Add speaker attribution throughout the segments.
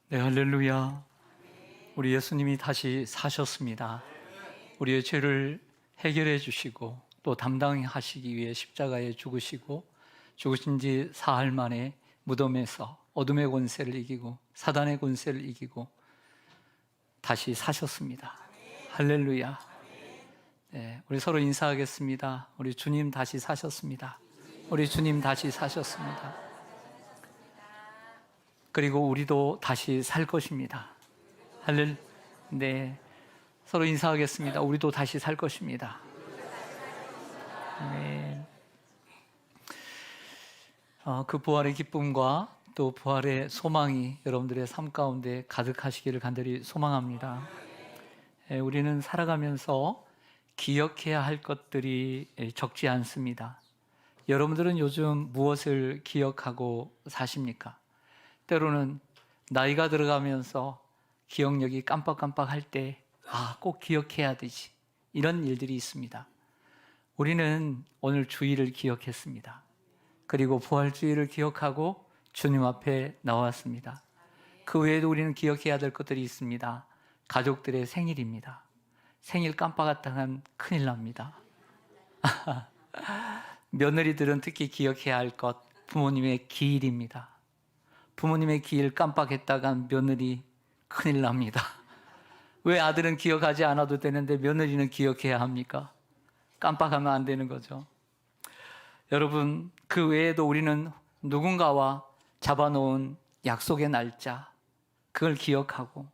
Speaker 1: 네, 할렐루야. 우리 예수님이 다시 사셨습니다. 우리의 죄를 해결해 주시고 또 담당하시기 위해 십자가에 죽으시고 죽으신 지 사흘 만에 무덤에서 어둠의 권세를 이기고 사단의 권세를 이기고 다시 사셨습니다. 할렐루야. 네, 우리 서로 인사하겠습니다. 우리 주님 다시 사셨습니다. 우리 주님 다시 사셨습니다. 그리고 우리도 다시 살 것입니다. 네, 서로 인사하겠습니다. 우리도 다시 살 것입니다. 네. 그 부활의 기쁨과 또 부활의 소망이 여러분들의 삶 가운데 가득하시기를 간절히 소망합니다. 우리는 살아가면서 기억해야 할 것들이 적지 않습니다. 여러분들은 요즘 무엇을 기억하고 사십니까? 때로는 나이가 들어가면서 기억력이 깜빡깜빡할 때 꼭 기억해야 되지, 이런 일들이 있습니다. 우리는 오늘 주일을 기억했습니다. 그리고 부활주일을 기억하고 주님 앞에 나왔습니다. 그 외에도 우리는 기억해야 될 것들이 있습니다. 가족들의 생일입니다. 생일 깜빡했다간 큰일 납니다. 며느리들은 특히 기억해야 할 것, 부모님의 기일입니다. 부모님의 기일 깜빡했다간 며느리 큰일 납니다. 왜 아들은 기억하지 않아도 되는데 며느리는 기억해야 합니까? 깜빡하면 안 되는 거죠. 여러분, 그 외에도 우리는 누군가와 잡아놓은 약속의 날짜, 그걸 기억하고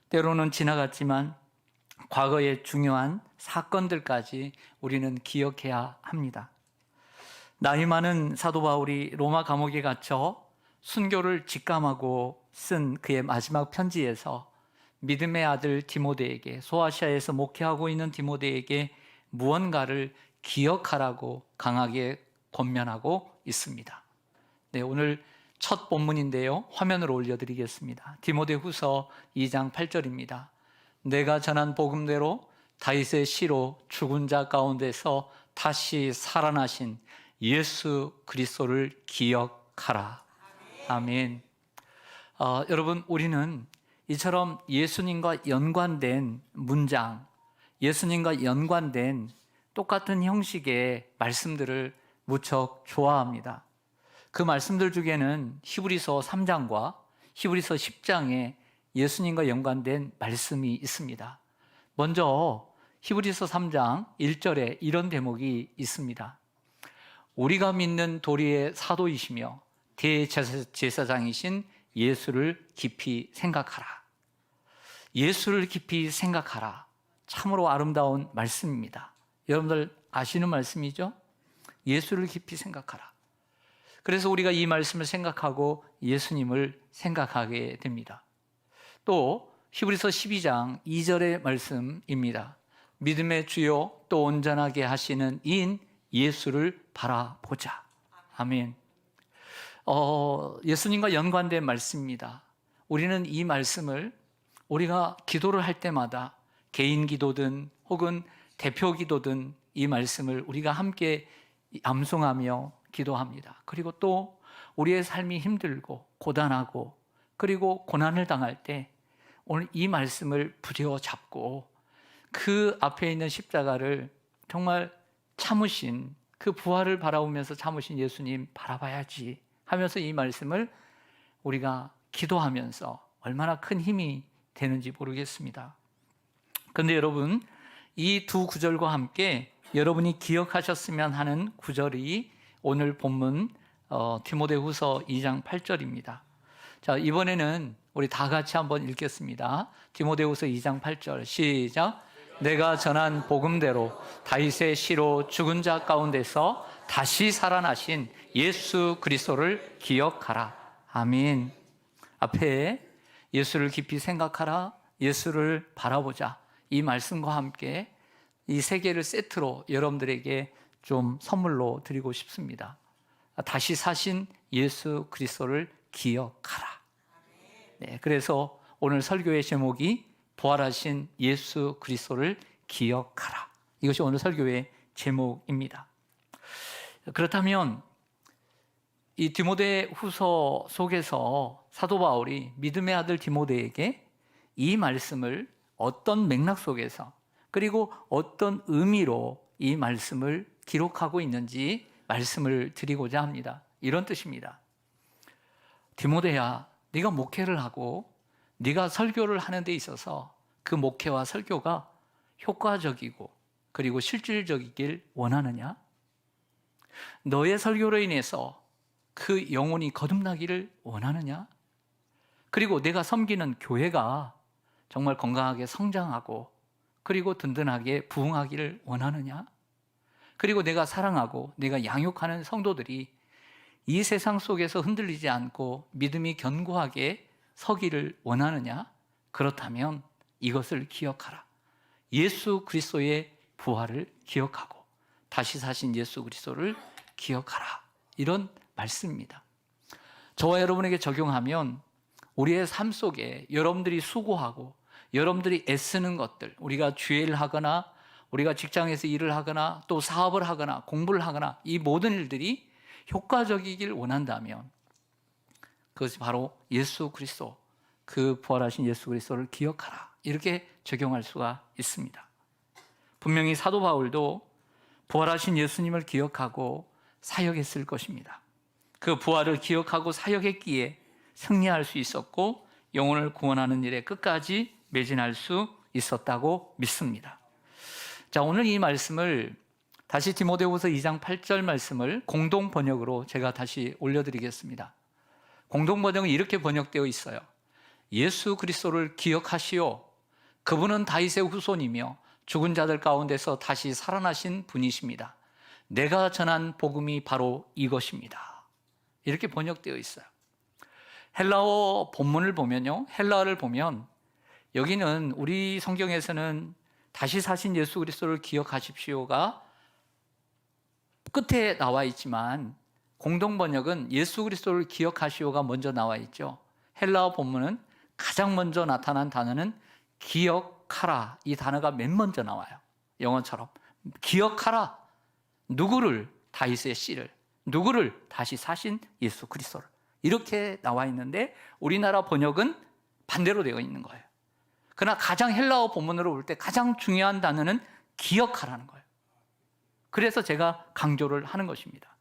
Speaker 1: 때로는 지나갔지만 과거의 중요한 사건들까지 우리는 기억해야 합니다. 나이 많은 사도 바울이 로마 감옥에 갇혀 순교를 직감하고 쓴 그의 마지막 편지에서 믿음의 아들 디모데에게, 소아시아에서 목회하고 있는 디모데에게 무언가를 기억하라고 강하게 권면하고 있습니다. 네, 오늘 첫 본문인데요, 화면으로 올려드리겠습니다. 디모데후서 2장 8절입니다. 내가 전한 복음대로 다윗의 씨로 죽은 자 가운데서 다시 살아나신 예수 그리스도를 기억하라. 아멘. 여러분, 우리는 이처럼 예수님과 연관된 문장, 예수님과 연관된 똑같은 형식의 말씀들을 무척 좋아합니다. 그 말씀들 중에는 히브리서 3장과 히브리서 10장에 예수님과 연관된 말씀이 있습니다. 먼저 히브리서 3장 1절에 이런 대목이 있습니다. 우리가 믿는 도리의 사도이시며 대제사장이신 예수를 깊이 생각하라. 예수를 깊이 생각하라. 참으로 아름다운 말씀입니다. 여러분들 아시는 말씀이죠? 예수를 깊이 생각하라. 그래서 우리가 이 말씀을 생각하고 예수님을 생각하게 됩니다. 또 히브리서 12장 2절의 말씀입니다. 믿음의 주요 또 온전하게 하시는 이인 예수를 바라보자. 아멘. 예수님과 연관된 말씀입니다. 우리는 이 말씀을 우리가 기도를 할 때마다 개인 기도든 혹은 대표 기도든 이 말씀을 우리가 함께 암송하며 기도합니다. 그리고 또 우리의 삶이 힘들고 고단하고 그리고 고난을 당할 때 오늘 이 말씀을 부여잡고 그 앞에 있는 십자가를 정말 참으신, 그 부활을 바라보면서 참으신 예수님 바라봐야지 하면서 이 말씀을 우리가 기도하면서 얼마나 큰 힘이 되는지 모르겠습니다. 그런데 여러분, 이 두 구절과 함께 여러분이 기억하셨으면 하는 구절이 오늘 본문 디모데후서 2장 8절입니다. 자, 이번에는 우리 다 같이 한번 읽겠습니다. 디모데후서 2장 8절 시작. 내가 전한 복음대로 다윗의 씨로 죽은 자 가운데서 다시 살아나신 예수 그리스도를 기억하라. 아멘. 앞에 예수를 깊이 생각하라, 예수를 바라보자, 이 말씀과 함께 이 세 개를 세트로 여러분들에게 좀 선물로 드리고 싶습니다. 다시 사신 예수 그리스도를 기억하라. 네, 그래서 오늘 설교의 제목이 부활하신 예수 그리스도를 기억하라. 이것이 오늘 설교의 제목입니다. 그렇다면 이 디모데 후서 속에서 사도 바울이 믿음의 아들 디모데에게 이 말씀을 어떤 맥락 속에서 그리고 어떤 의미로 이 말씀을 기록하고 있는지 말씀을 드리고자 합니다. 이런 뜻입니다. 디모데야, 네가 목회를 하고 네가 설교를 하는 데 있어서 그 목회와 설교가 효과적이고 그리고 실질적이길 원하느냐? 너의 설교로 인해서 그 영혼이 거듭나기를 원하느냐? 그리고 내가 섬기는 교회가 정말 건강하게 성장하고 그리고 든든하게 부흥하기를 원하느냐? 그리고 내가 사랑하고 내가 양육하는 성도들이 이 세상 속에서 흔들리지 않고 믿음이 견고하게 서기를 원하느냐? 그렇다면 이것을 기억하라. 예수 그리스도의 부활을 기억하고 다시 사신 예수 그리스도를 기억하라. 이런 말씀입니다. 저와 여러분에게 적용하면 우리의 삶 속에 여러분들이 수고하고 여러분들이 애쓰는 것들, 우리가 주일을 하거나 우리가 직장에서 일을 하거나 또 사업을 하거나 공부를 하거나 이 모든 일들이 효과적이길 원한다면 그것이 바로 예수 그리스도, 그 부활하신 예수 그리스도를 기억하라. 이렇게 적용할 수가 있습니다. 분명히 사도 바울도 부활하신 예수님을 기억하고 사역했을 것입니다. 그 부활을 기억하고 사역했기에 승리할 수 있었고 영혼을 구원하는 일에 끝까지 매진할 수 있었다고 믿습니다. 자, 오늘 이 말씀을 다시 디모데후서 2장 8절 말씀을 공동 번역으로 제가 다시 올려드리겠습니다. 공동 번역은 이렇게 번역되어 있어요. 예수 그리스도를 기억하시오. 그분은 다윗의 후손이며 죽은 자들 가운데서 다시 살아나신 분이십니다. 내가 전한 복음이 바로 이것입니다. 이렇게 번역되어 있어요. 헬라어 본문을 보면요, 헬라어를 보면 여기는 우리 성경에서는 다시 사신 예수 그리스도를 기억하십시오가 끝에 나와 있지만 공동 번역은 예수 그리스도를 기억하시오가 먼저 나와 있죠. 헬라어 본문은 가장 먼저 나타난 단어는 기억하라. 이 단어가 맨 먼저 나와요. 영어처럼 기억하라. 누구를? 다윗의 씨를. 누구를? 다시 사신 예수 그리스도를. 이렇게 나와 있는데 우리나라 번역은 반대로 되어 있는 거예요. 그러나 가장 헬라어 본문으로 볼 때 가장 중요한 단어는 기억하라는 거예요. 그래서 제가 강조를 하는 것입니다.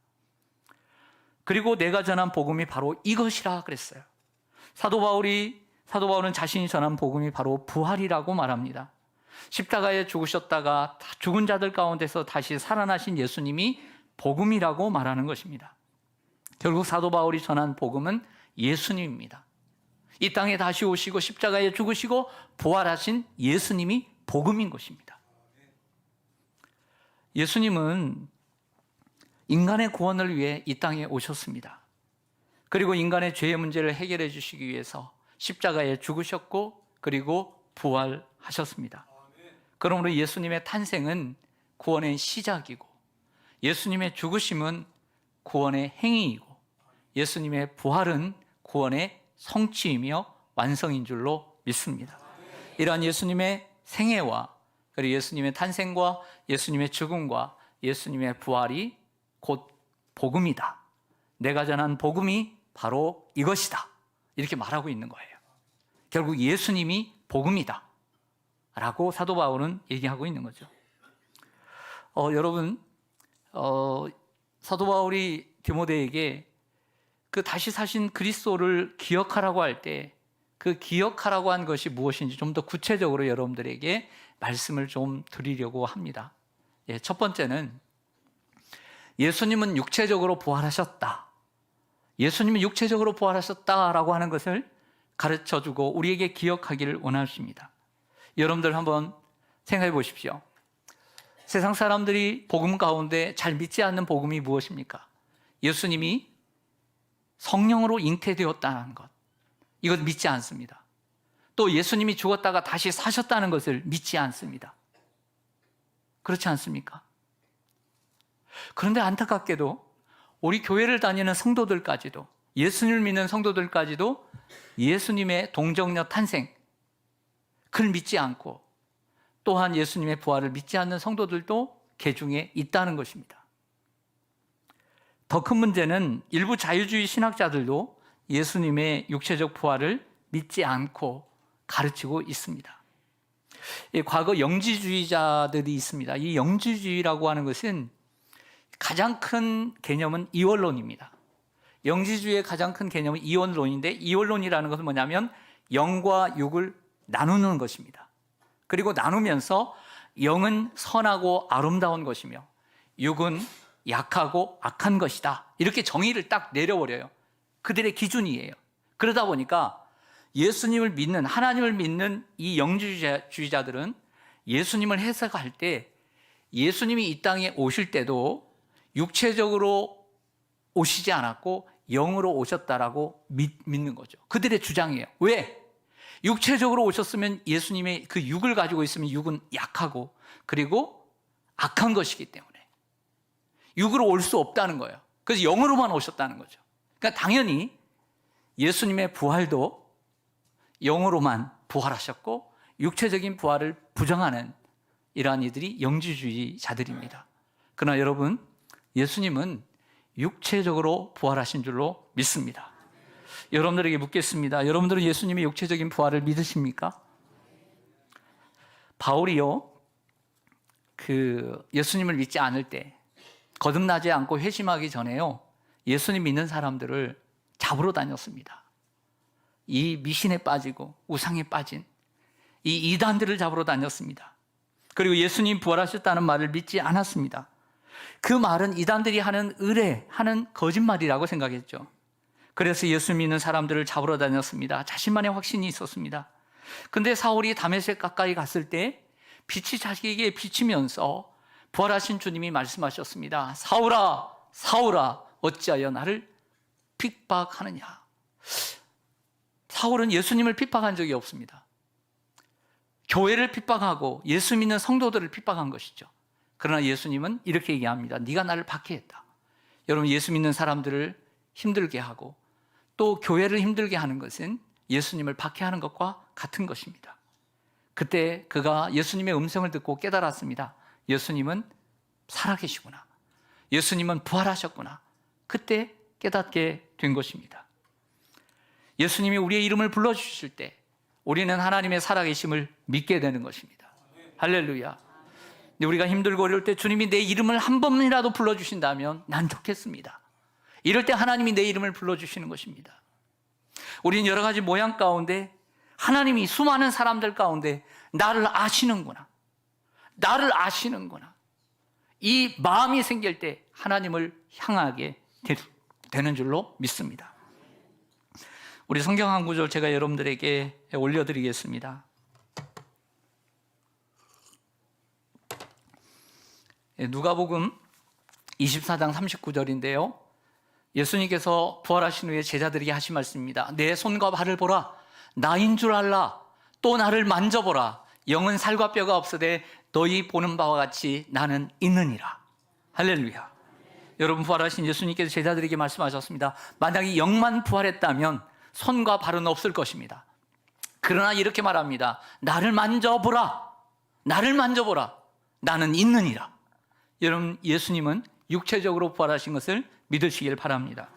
Speaker 1: 그리고 내가 전한 복음이 바로 이것이라 그랬어요. 사도 바울은 자신이 전한 복음이 바로 부활이라고 말합니다. 십자가에 죽으셨다가 죽은 자들 가운데서 다시 살아나신 예수님이 복음이라고 말하는 것입니다. 결국 사도 바울이 전한 복음은 예수님입니다. 이 땅에 다시 오시고 십자가에 죽으시고 부활하신 예수님이 복음인 것입니다. 예수님은 인간의 구원을 위해 이 땅에 오셨습니다. 그리고 인간의 죄의 문제를 해결해 주시기 위해서 십자가에 죽으셨고 그리고 부활하셨습니다. 그러므로 예수님의 탄생은 구원의 시작이고 예수님의 죽으심은 구원의 행위이고 예수님의 부활은 구원의 성취이며 완성인 줄로 믿습니다. 이러한 예수님의 생애와 그리고 예수님의 탄생과 예수님의 죽음과 예수님의 부활이 곧 복음이다. 내가 전한 복음이 바로 이것이다. 이렇게 말하고 있는 거예요. 결국 예수님이 복음이다 라고 사도 바울은 얘기하고 있는 거죠. 여러분, 사도 바울이 디모데에게 그 다시 사신 그리스도를 기억하라고 할 때 그 기억하라고 한 것이 무엇인지 좀 더 구체적으로 여러분들에게 말씀을 좀 드리려고 합니다. 첫 번째는 예수님은 육체적으로 부활하셨다. 예수님은 육체적으로 부활하셨다라고 하는 것을 가르쳐주고 우리에게 기억하기를 원하십니다. 여러분들 한번 생각해 보십시오. 세상 사람들이 복음 가운데 잘 믿지 않는 복음이 무엇입니까? 예수님이 성령으로 잉태되었다는 것. 이것 믿지 않습니다. 또 예수님이 죽었다가 다시 사셨다는 것을 믿지 않습니다. 그렇지 않습니까? 그런데 안타깝게도 우리 교회를 다니는 성도들까지도 예수님을 믿는 성도들까지도 예수님의 동정녀 탄생 그를 믿지 않고 또한 예수님의 부활을 믿지 않는 성도들도 개중에 있다는 것입니다. 더 큰 문제는 일부 자유주의 신학자들도 예수님의 육체적 부활을 믿지 않고 가르치고 있습니다. 과거 영지주의자들이 있습니다. 이 영지주의라고 하는 것은 가장 큰 개념은 이원론입니다. 영지주의의 가장 큰 개념은 이원론인데, 이원론이라는 것은 뭐냐면 영과 육을 나누는 것입니다. 그리고 나누면서 영은 선하고 아름다운 것이며 육은 약하고 악한 것이다, 이렇게 정의를 딱 내려버려요. 그들의 기준이에요. 그러다 보니까 예수님을 믿는, 하나님을 믿는 이 영지주의자들은 예수님을 해석할 때 예수님이 이 땅에 오실 때도 육체적으로 오시지 않았고 영으로 오셨다라고 믿는 거죠. 그들의 주장이에요. 왜? 육체적으로 오셨으면 예수님의 그 육을 가지고 있으면 육은 약하고 그리고 악한 것이기 때문에 육으로 올 수 없다는 거예요. 그래서 영으로만 오셨다는 거죠. 그러니까 당연히 예수님의 부활도 영으로만 부활하셨고 육체적인 부활을 부정하는 이러한 이들이 영지주의자들입니다. 그러나 여러분, 예수님은 육체적으로 부활하신 줄로 믿습니다. 여러분들에게 묻겠습니다. 여러분들은 예수님의 육체적인 부활을 믿으십니까? 바울이요, 예수님을 믿지 않을 때, 거듭나지 않고 회심하기 전에요, 예수님 믿는 사람들을 잡으러 다녔습니다. 이 미신에 빠지고 우상에 빠진 이 이단들을 잡으러 다녔습니다. 그리고 예수님 부활하셨다는 말을 믿지 않았습니다. 그 말은 이단들이 하는 의뢰하는 거짓말이라고 생각했죠. 그래서 예수 믿는 사람들을 잡으러 다녔습니다. 자신만의 확신이 있었습니다. 근데 사울이 다메섹 가까이 갔을 때 빛이 자기에게 비치면서 부활하신 주님이 말씀하셨습니다. 사울아, 사울아, 어찌하여 나를 핍박하느냐. 사울은 예수님을 핍박한 적이 없습니다. 교회를 핍박하고 예수 믿는 성도들을 핍박한 것이죠. 그러나 예수님은 이렇게 얘기합니다. 네가 나를 박해했다. 여러분, 예수 믿는 사람들을 힘들게 하고 또 교회를 힘들게 하는 것은 예수님을 박해하는 것과 같은 것입니다. 그때 그가 예수님의 음성을 듣고 깨달았습니다. 예수님은 살아계시구나. 예수님은 부활하셨구나. 그때 깨닫게 된 것입니다. 예수님이 우리의 이름을 불러주실 때 우리는 하나님의 살아계심을 믿게 되는 것입니다. 할렐루야. 근데 우리가 힘들고 어려울 때 주님이 내 이름을 한 번이라도 불러주신다면 난 좋겠습니다. 이럴 때 하나님이 내 이름을 불러주시는 것입니다. 우리는 여러 가지 모양 가운데 하나님이 수많은 사람들 가운데 나를 아시는구나, 나를 아시는구나, 이 마음이 생길 때 하나님을 향하게 되는 줄로 믿습니다. 우리 성경 한 구절 제가 여러분들에게 올려드리겠습니다. 누가복음 24장 39절인데요. 예수님께서 부활하신 후에 제자들에게 하신 말씀입니다. 내 손과 발을 보라. 나인 줄 알라. 또 나를 만져보라. 영은 살과 뼈가 없으되 너희 보는 바와 같이 나는 있느니라. 할렐루야. 여러분, 부활하신 예수님께서 제자들에게 말씀하셨습니다. 만약에 영만 부활했다면 손과 발은 없을 것입니다. 그러나 이렇게 말합니다. 나를 만져보라. 나를 만져보라. 나는 있느니라. 여러분, 예수님은 육체적으로 부활하신 것을 믿으시길 바랍니다.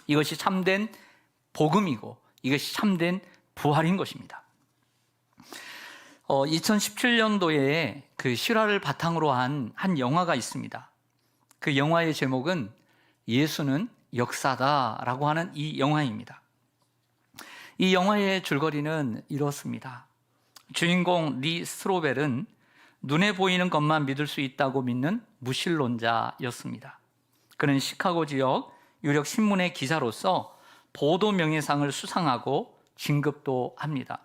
Speaker 1: 이것이 참된 복음이고 이것이 참된 부활인 것입니다. 2017년도에 그 실화를 바탕으로 한 영화가 있습니다. 그 영화의 제목은 예수는 역사다라고 하는 이 영화입니다. 이 영화의 줄거리는 이렇습니다. 주인공 리 스트로벨은 눈에 보이는 것만 믿을 수 있다고 믿는 무신론자였습니다. 그는 시카고 지역 유력 신문의 기자로서 보도 명예상을 수상하고 진급도 합니다.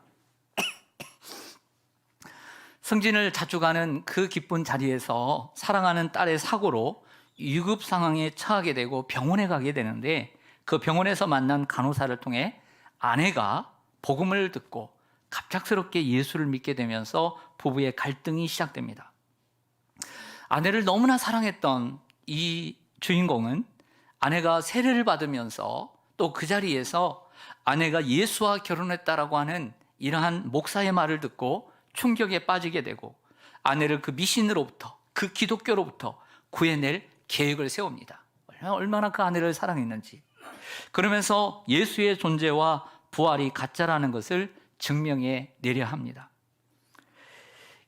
Speaker 1: 승진을 자축하는 그 기쁜 자리에서 사랑하는 딸의 사고로 위급 상황에 처하게 되고 병원에 가게 되는데, 그 병원에서 만난 간호사를 통해 아내가 복음을 듣고 갑작스럽게 예수를 믿게 되면서 부부의 갈등이 시작됩니다. 아내를 너무나 사랑했던 이 주인공은 아내가 세례를 받으면서 또 그 자리에서 아내가 예수와 결혼했다라고 하는 이러한 목사의 말을 듣고 충격에 빠지게 되고 아내를 그 미신으로부터, 그 기독교로부터 구해낼 계획을 세웁니다. 얼마나 그 아내를 사랑했는지. 그러면서 예수의 존재와 부활이 가짜라는 것을 증명해 내려 합니다.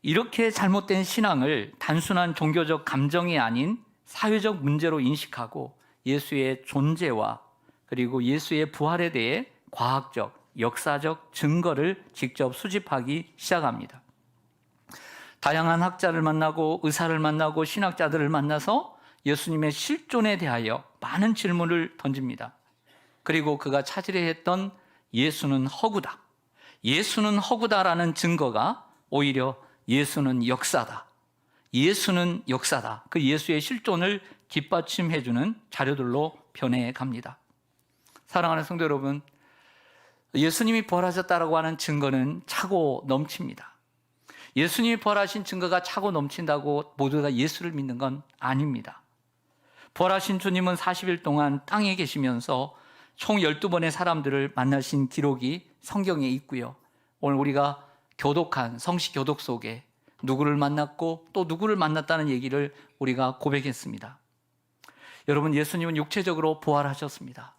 Speaker 1: 이렇게 잘못된 신앙을 단순한 종교적 감정이 아닌 사회적 문제로 인식하고 예수의 존재와 그리고 예수의 부활에 대해 과학적, 역사적 증거를 직접 수집하기 시작합니다. 다양한 학자를 만나고 의사를 만나고 신학자들을 만나서 예수님의 실존에 대하여 많은 질문을 던집니다. 그리고 그가 찾으려 했던 예수는 허구다. 예수는 허구다라는 증거가 오히려 예수는 역사다. 예수는 역사다. 그 예수의 실존을 뒷받침해주는 자료들로 변해 갑니다. 사랑하는 성도 여러분, 예수님이 부활하셨다라고 하는 증거는 차고 넘칩니다. 예수님이 부활하신 증거가 차고 넘친다고 모두가 예수를 믿는 건 아닙니다. 부활하신 주님은 40일 동안 땅에 계시면서 총 12번의 사람들을 만나신 기록이 성경에 있고요. 오늘 우리가 교독한 성시 교독 속에 누구를 만났고 또 누구를 만났다는 얘기를 우리가 고백했습니다. 여러분, 예수님은 육체적으로 부활하셨습니다.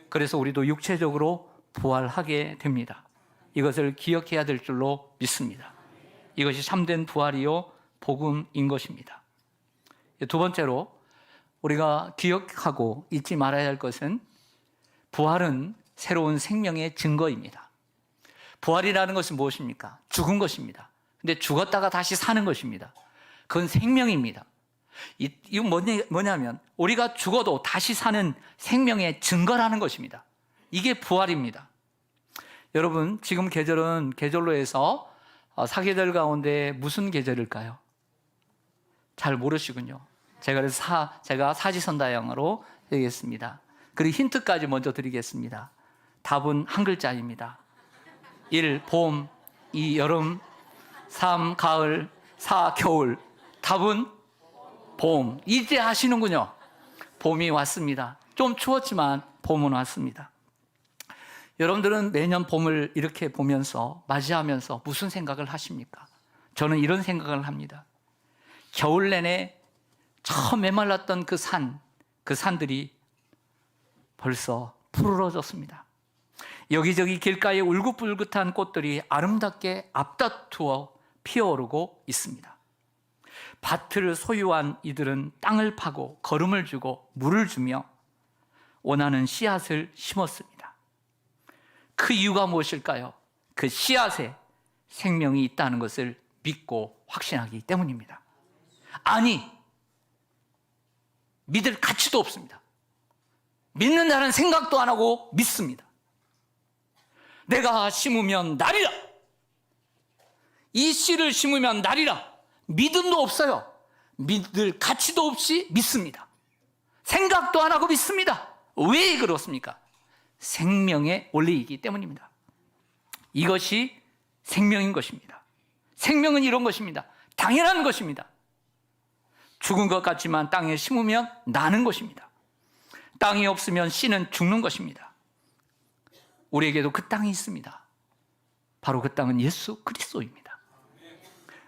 Speaker 1: 그래서 우리도 육체적으로 부활하게 됩니다. 이것을 기억해야 될 줄로 믿습니다. 이것이 참된 부활이요 복음인 것입니다. 두 번째로 우리가 기억하고 잊지 말아야 할 것은 부활은 새로운 생명의 증거입니다. 부활이라는 것은 무엇입니까? 죽은 것입니다. 근데 죽었다가 다시 사는 것입니다. 그건 생명입니다. 이건 뭐냐면 우리가 죽어도 다시 사는 생명의 증거라는 것입니다. 이게 부활입니다. 여러분, 지금 계절은 계절로 해서 사계절 가운데 무슨 계절일까요? 잘 모르시군요. 제가 사지선다형으로 얘기했습니다. 그리고 힌트까지 먼저 드리겠습니다. 답은 한 글자입니다. 1. 봄, 2. 여름, 3. 가을, 4. 겨울. 답은 봄. 이제 아시는군요. 봄이 왔습니다. 좀 추웠지만 봄은 왔습니다. 여러분들은 매년 봄을 이렇게 보면서 맞이하면서 무슨 생각을 하십니까? 저는 이런 생각을 합니다. 겨울 내내 처음 메말랐던 그 산들이 벌써 푸르러졌습니다. 여기저기 길가에 울긋불긋한 꽃들이 아름답게 앞다투어 피어오르고 있습니다. 밭을 소유한 이들은 땅을 파고 거름을 주고 물을 주며 원하는 씨앗을 심었습니다. 그 이유가 무엇일까요? 그 씨앗에 생명이 있다는 것을 믿고 확신하기 때문입니다. 아니, 믿을 가치도 없습니다. 믿는다는 생각도 안 하고 믿습니다. 내가 심으면 나리라. 이 씨를 심으면 나리라. 믿음도 없어요. 믿을 가치도 없이 믿습니다. 생각도 안 하고 믿습니다. 왜 그렇습니까? 생명의 원리이기 때문입니다. 이것이 생명인 것입니다. 생명은 이런 것입니다. 당연한 것입니다. 죽은 것 같지만 땅에 심으면 나는 것입니다. 땅이 없으면 씨는 죽는 것입니다. 우리에게도 그 땅이 있습니다. 바로 그 땅은 예수 그리스도입니다.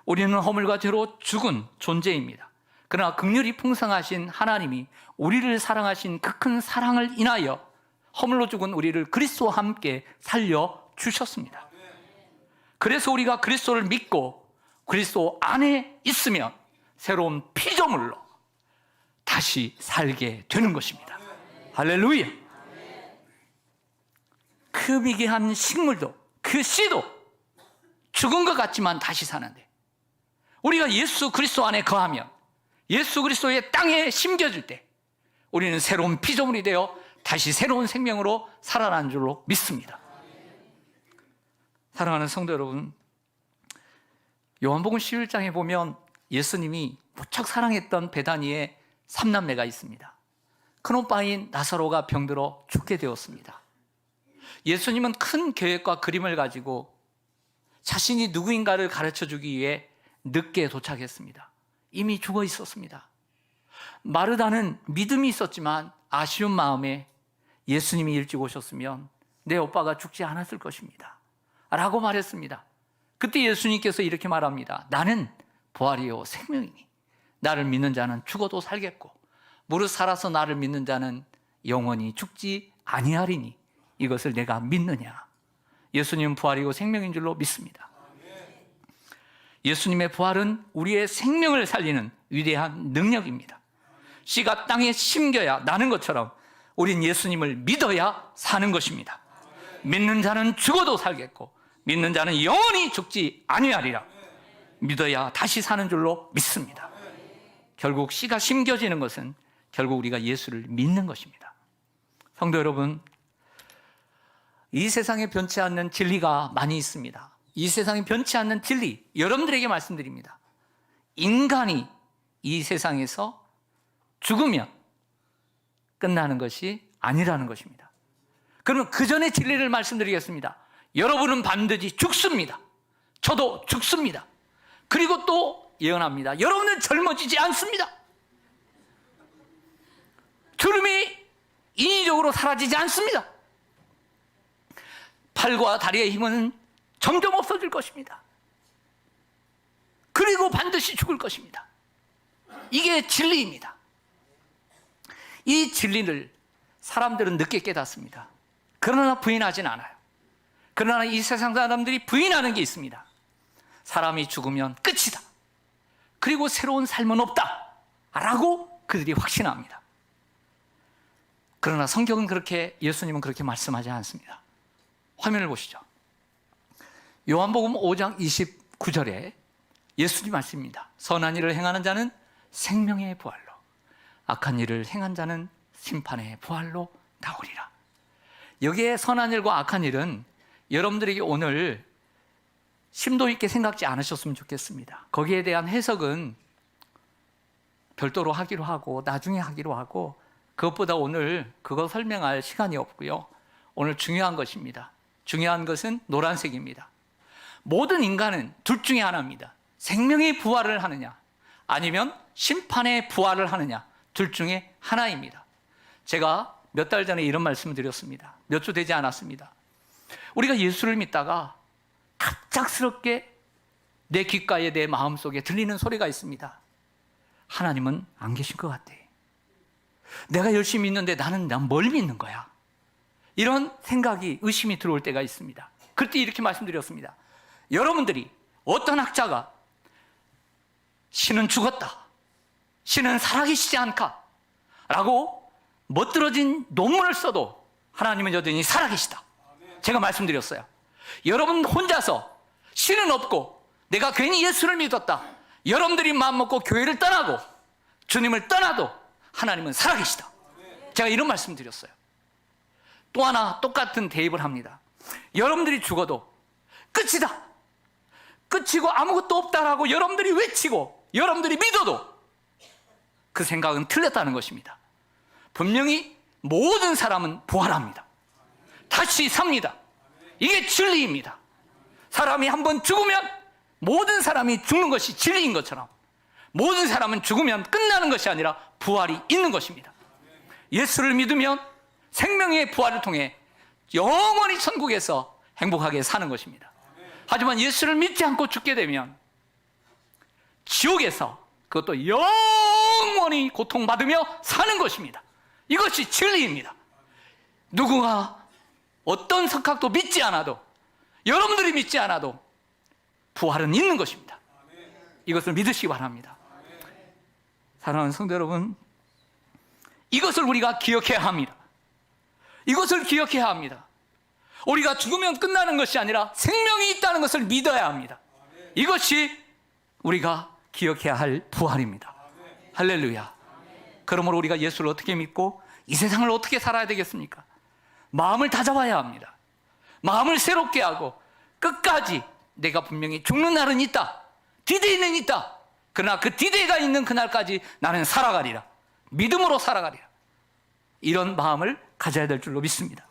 Speaker 1: 우리는 허물과 죄로 죽은 존재입니다. 그러나 긍휼이 풍성하신 하나님이 우리를 사랑하신 그 큰 사랑을 인하여 허물로 죽은 우리를 그리스도와 함께 살려주셨습니다. 그래서 우리가 그리스도를 믿고 그리스도 안에 있으면 새로운 피조물로 다시 살게 되는 것입니다. 할렐루야! 그 미개한 식물도 그 씨도 죽은 것 같지만 다시 사는데 우리가 예수 그리스도 안에 거하면 예수 그리스도의 땅에 심겨질 때 우리는 새로운 피조물이 되어 다시 새로운 생명으로 살아나는 줄로 믿습니다. 사랑하는 성도 여러분, 요한복음 11장에 보면 예수님이 무척 사랑했던 베다니에 3남매가 있습니다. 큰오빠인 나사로가 병들어 죽게 되었습니다. 예수님은 큰 계획과 그림을 가지고 자신이 누구인가를 가르쳐주기 위해 늦게 도착했습니다. 이미 죽어 있었습니다. 마르다는 믿음이 있었지만 아쉬운 마음에 예수님이 일찍 오셨으면 내 오빠가 죽지 않았을 것입니다 라고 말했습니다. 그때 예수님께서 이렇게 말합니다. 나는 부활이요 생명이니 나를 믿는 자는 죽어도 살겠고 무릇 살아서 나를 믿는 자는 영원히 죽지 아니하리니 이것을 내가 믿느냐. 예수님은 부활이고 생명인 줄로 믿습니다. 예수님의 부활은 우리의 생명을 살리는 위대한 능력입니다. 씨가 땅에 심겨야 나는 것처럼 우린 예수님을 믿어야 사는 것입니다. 믿는 자는 죽어도 살겠고 믿는 자는 영원히 죽지 아니하리라. 믿어야 다시 사는 줄로 믿습니다. 결국 씨가 심겨지는 것은 결국 우리가 예수를 믿는 것입니다. 성도 여러분, 이 세상에 변치 않는 진리가 많이 있습니다. 이 세상에 변치 않는 진리, 여러분들에게 말씀드립니다. 인간이 이 세상에서 죽으면 끝나는 것이 아니라는 것입니다. 그러면 그 전에 진리를 말씀드리겠습니다. 여러분은 반드시 죽습니다. 저도 죽습니다. 그리고 또 예언합니다. 여러분은 젊어지지 않습니다. 주름이 인위적으로 사라지지 않습니다. 팔과 다리의 힘은 점점 없어질 것입니다. 그리고 반드시 죽을 것입니다. 이게 진리입니다. 이 진리를 사람들은 늦게 깨닫습니다. 그러나 부인하진 않아요. 그러나 이 세상 사람들이 부인하는 게 있습니다. 사람이 죽으면 끝이다. 그리고 새로운 삶은 없다. 라고 그들이 확신합니다. 그러나 성경은 그렇게, 예수님은 그렇게 말씀하지 않습니다. 화면을 보시죠. 요한복음 5장 29절에 예수님 말씀입니다. 선한 일을 행하는 자는 생명의 부활로, 악한 일을 행한 자는 심판의 부활로 나오리라. 여기에 선한 일과 악한 일은 여러분들에게 오늘 심도 있게 생각지 않으셨으면 좋겠습니다. 거기에 대한 해석은 별도로 하기로 하고 나중에 하기로 하고, 그것보다 오늘 그거 설명할 시간이 없고요. 오늘 중요한 것입니다. 중요한 것은 노란색입니다. 모든 인간은 둘 중에 하나입니다. 생명의 부활을 하느냐, 아니면 심판의 부활을 하느냐, 둘 중에 하나입니다. 제가 몇 달 전에 이런 말씀을 드렸습니다. 몇 주 되지 않았습니다. 우리가 예수를 믿다가 갑작스럽게 내 귓가에, 내 마음속에 들리는 소리가 있습니다. 하나님은 안 계신 것 같아. 내가 열심히 믿는데 난 뭘 믿는 거야? 이런 생각이, 의심이 들어올 때가 있습니다. 그때 이렇게 말씀드렸습니다. 여러분들이 어떤 학자가 신은 죽었다, 신은 살아계시지 않다 라고 멋들어진 논문을 써도 하나님은 여전히 살아계시다. 제가 말씀드렸어요. 여러분 혼자서 신은 없고 내가 괜히 예수를 믿었다, 여러분들이 마음먹고 교회를 떠나고 주님을 떠나도 하나님은 살아계시다. 제가 이런 말씀 드렸어요. 또 하나 똑같은 대입을 합니다. 여러분들이 죽어도 끝이다, 끝이고 아무것도 없다라고 여러분들이 외치고 여러분들이 믿어도 그 생각은 틀렸다는 것입니다. 분명히 모든 사람은 부활합니다. 다시 삽니다. 이게 진리입니다. 사람이 한번 죽으면 모든 사람이 죽는 것이 진리인 것처럼 모든 사람은 죽으면 끝나는 것이 아니라 부활이 있는 것입니다. 예수를 믿으면 생명의 부활을 통해 영원히 천국에서 행복하게 사는 것입니다. 하지만 예수를 믿지 않고 죽게 되면 지옥에서 그것도 영원히 고통받으며 사는 것입니다. 이것이 진리입니다. 누구가 어떤 석학도 믿지 않아도, 여러분들이 믿지 않아도 부활은 있는 것입니다. 이것을 믿으시기 바랍니다. 사랑하는 성도 여러분, 이것을 우리가 기억해야 합니다. 이것을 기억해야 합니다. 우리가 죽으면 끝나는 것이 아니라 생명이 있다는 것을 믿어야 합니다. 이것이 우리가 기억해야 할 부활입니다. 할렐루야. 그러므로 우리가 예수를 어떻게 믿고 이 세상을 어떻게 살아야 되겠습니까? 마음을 다잡아야 합니다. 마음을 새롭게 하고 끝까지 내가 분명히 죽는 날은 있다, 디데이는 있다. 그러나 그 디데이가 있는 그날까지 나는 살아가리라, 믿음으로 살아가리라, 이런 마음을 가져야 될 줄로 믿습니다.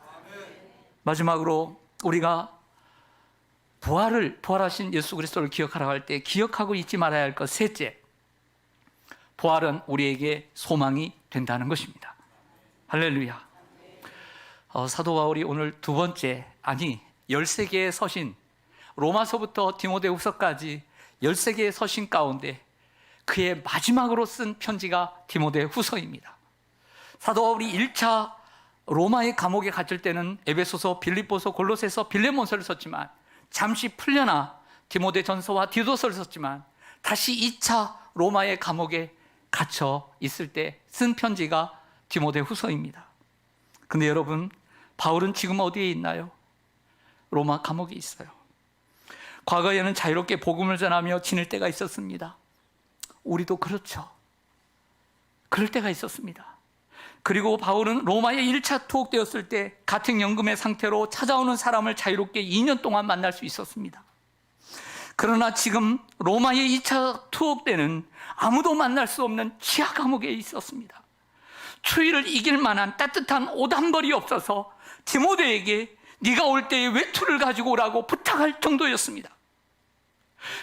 Speaker 1: 마지막으로 우리가 부활하신 예수 그리스도를 기억하라고 할 때 기억하고 잊지 말아야 할 것 셋째, 부활은 우리에게 소망이 된다는 것입니다. 할렐루야. 사도 바울이 오늘 두 번째, 아니 13개의 서신, 로마서부터 디모데후서까지 13개의 서신 가운데 그의 마지막으로 쓴 편지가 디모데후서입니다. 사도 바울이 1차 로마의 감옥에 갇힐 때는 에베소서, 빌립보서, 골로새서, 빌레몬서를 썼지만 잠시 풀려나 디모데전서와 디도서를 썼지만 다시 2차 로마의 감옥에 갇혀 있을 때 쓴 편지가 디모데후서입니다. 근데 여러분, 바울은 지금 어디에 있나요? 로마 감옥에 있어요. 과거에는 자유롭게 복음을 전하며 지낼 때가 있었습니다. 우리도 그렇죠. 그럴 때가 있었습니다. 그리고 바울은 로마에 1차 투옥되었을 때 가택연금의 상태로 찾아오는 사람을 자유롭게 2년 동안 만날 수 있었습니다. 그러나 지금 로마의 2차 투옥 때는 아무도 만날 수 없는 지하 감옥에 있었습니다. 추위를 이길 만한 따뜻한 옷 한 벌이 없어서 디모데에게 네가 올 때에 외투를 가지고 오라고 부탁할 정도였습니다.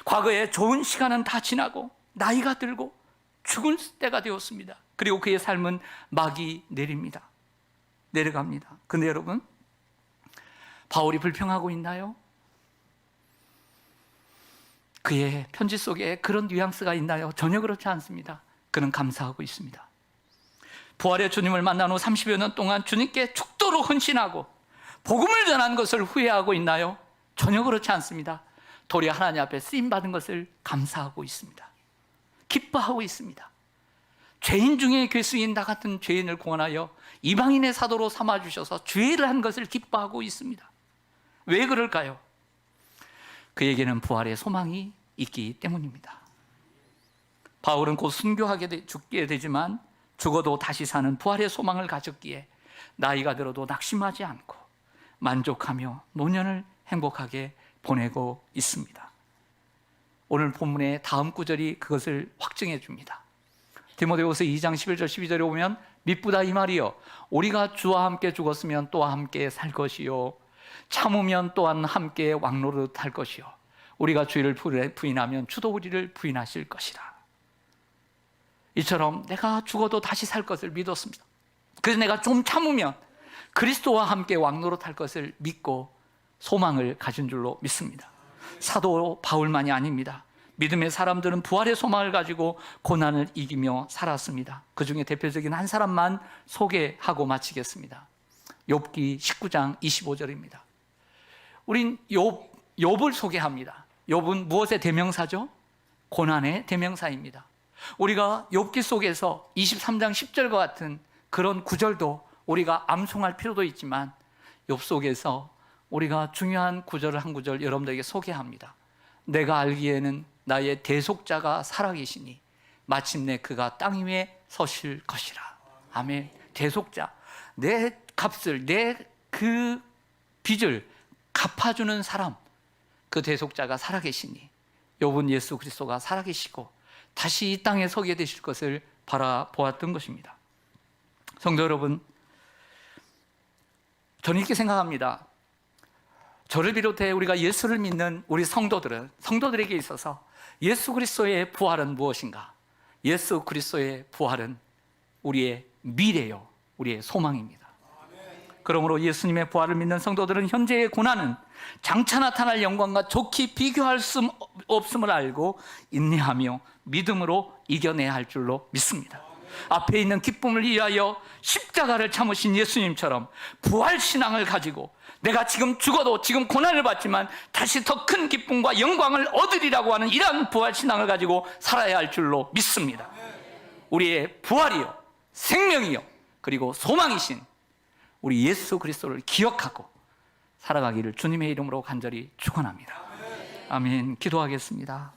Speaker 1: 과거에 좋은 시간은 다 지나고 나이가 들고 죽을 때가 되었습니다. 그리고 그의 삶은 막이 내려갑니다. 근데 여러분, 바울이 불평하고 있나요? 그의 편지 속에 그런 뉘앙스가 있나요? 전혀 그렇지 않습니다. 그는 감사하고 있습니다. 부활의 주님을 만난 후 30여 년 동안 주님께 죽도록 헌신하고 복음을 전한 것을 후회하고 있나요? 전혀 그렇지 않습니다. 도리어 하나님 앞에 쓰임받은 것을 감사하고 있습니다. 기뻐하고 있습니다. 죄인 중에 괴수인 나 같은 죄인을 구원하여 이방인의 사도로 삼아주셔서 죄를 한 것을 기뻐하고 있습니다. 왜 그럴까요? 그에게는 부활의 소망이 있기 때문입니다. 바울은 곧 순교하게 죽게 되지만 죽어도 다시 사는 부활의 소망을 가졌기에 나이가 들어도 낙심하지 않고 만족하며 노년을 행복하게 보내고 있습니다. 오늘 본문의 다음 구절이 그것을 확증해 줍니다. 디모데후서 2장 11절 12절에 보면 미쁘다 이 말이요 우리가 주와 함께 죽었으면 또한 함께 살 것이요 참으면 또한 함께 왕노릇 할 것이요 우리가 주를 부인하면 주도 우리를 부인하실 것이라. 이처럼 내가 죽어도 다시 살 것을 믿었습니다. 그래서 내가 좀 참으면 그리스도와 함께 왕노릇 할 것을 믿고 소망을 가진 줄로 믿습니다. 사도 바울만이 아닙니다. 믿음의 사람들은 부활의 소망을 가지고 고난을 이기며 살았습니다. 그 중에 대표적인 한 사람만 소개하고 마치겠습니다. 욥기 19장 25절입니다. 우린 욥을 소개합니다. 욥은 무엇의 대명사죠? 고난의 대명사입니다. 우리가 욥기 속에서 23장 10절과 같은 그런 구절도 우리가 암송할 필요도 있지만 욥 속에서 우리가 중요한 구절을 한 구절 여러분들에게 소개합니다. 내가 알기에는 나의 대속자가 살아계시니 마침내 그가 땅 위에 서실 것이라. 아멘. 대속자, 내 값을, 내 그 빚을 갚아주는 사람, 그 대속자가 살아계시니 욥은 예수 그리스도가 살아계시고 다시 이 땅에 서게 되실 것을 바라보았던 것입니다. 성도 여러분, 저는 이렇게 생각합니다. 저를 비롯해 우리가 예수를 믿는 우리 성도들에게 있어서 예수 그리스도의 부활은 무엇인가? 예수 그리스도의 부활은 우리의 미래요, 우리의 소망입니다. 그러므로 예수님의 부활을 믿는 성도들은 현재의 고난은 장차 나타날 영광과 좋게 비교할 수 없음을 알고 인내하며 믿음으로 이겨내야 할 줄로 믿습니다. 앞에 있는 기쁨을 위하여 십자가를 참으신 예수님처럼 부활신앙을 가지고 내가 지금 죽어도 지금 고난을 받지만 다시 더 큰 기쁨과 영광을 얻으리라고 하는 이러한 부활신앙을 가지고 살아야 할 줄로 믿습니다. 우리의 부활이요 생명이요 그리고 소망이신 우리 예수 그리스도를 기억하고 살아가기를 주님의 이름으로 간절히 축원합니다. 아멘. 기도하겠습니다.